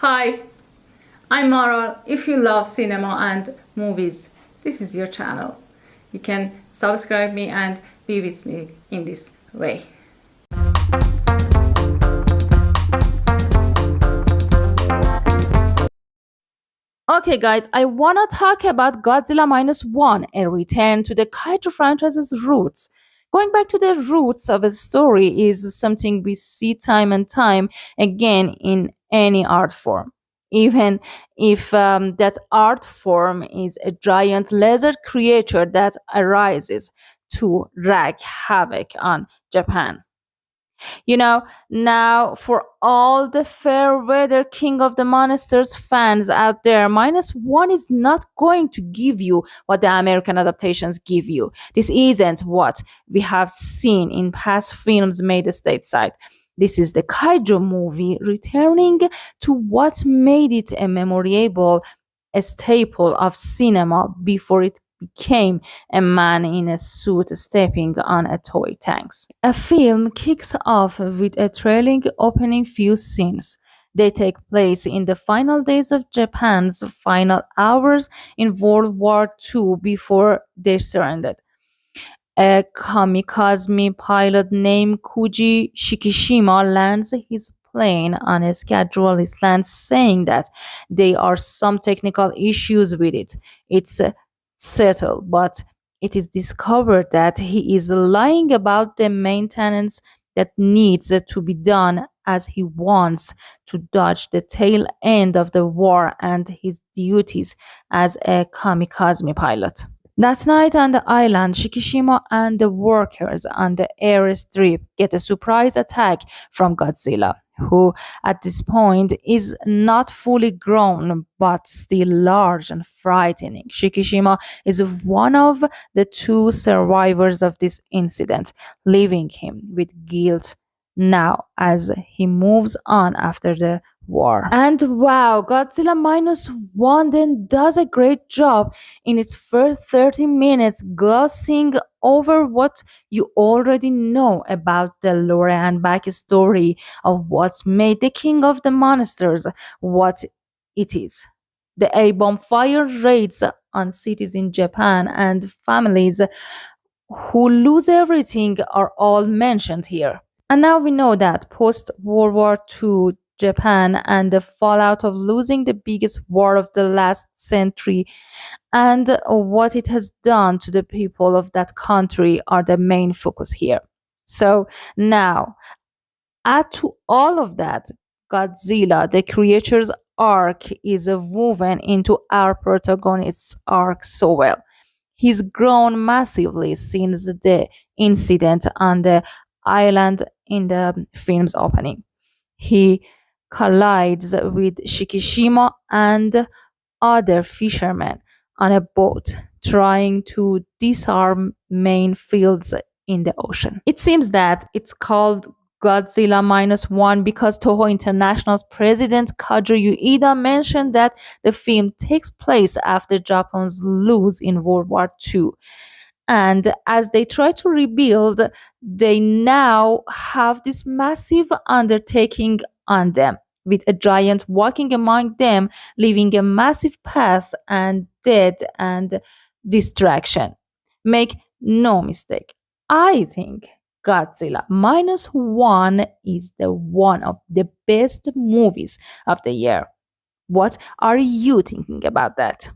Hi, I'm Mara. If you love cinema and movies, this is your channel. You can subscribe me and be with me in this way. Okay guys, I wanna talk about Godzilla Minus One, a return to the kaiju franchise's roots. Going back to the roots of a story is something we see time and time again in any art form. Even if that art form is a giant lizard creature that arises to wreak havoc on Japan. Now for all the fair weather King of the Monsters fans out there, Minus One is not going to give you what the American adaptations give you. This isn't what we have seen in past films made stateside. This is the kaiju movie returning to what made it a memorable a staple of cinema before it became a man in a suit stepping on a toy tanks. A film kicks off with a thrilling opening few scenes. They take place in the final days of Japan's final hours in World War II before they surrendered. A kamikaze pilot named Kuji Shikishima lands his plane on a schedule island, saying that there are some technical issues with it. It's settled, but it is discovered that he is lying about the maintenance that needs to be done, as he wants to dodge the tail end of the war and his duties as a kamikaze pilot. That night on the island, Shikishima and the workers on the airstrip get a surprise attack from Godzilla, who at this point is not fully grown but still large and frightening. Shikishima is one of the two survivors of this incident, leaving him with guilt now as he moves on after the war. And wow, Godzilla Minus One then does a great job in its first 30 minutes glossing over what you already know about the lore and backstory of what's made the King of the Monsters what it is. The A-bomb fire raids on cities in Japan and families who lose everything are all mentioned here. And now we know that post World War II, Japan and the fallout of losing the biggest war of the last century and what it has done to the people of that country are the main focus here. So now, add to all of that, Godzilla, the creature's arc, is woven into our protagonist's arc so well. He's grown massively since the incident on the island in the film's opening. He collides with Shikishima and other fishermen on a boat trying to disarm main fields in the ocean. It seems that it's called Godzilla Minus One because Toho International's president Kazuyo Ida mentioned that the film takes place after Japan's lose in World War II. And as they try to rebuild, they now have this massive undertaking on them, with a giant walking among them, leaving a massive past and death and distraction. Make no mistake, I think Godzilla Minus One is the one of the best movies of the year. What are you thinking about that?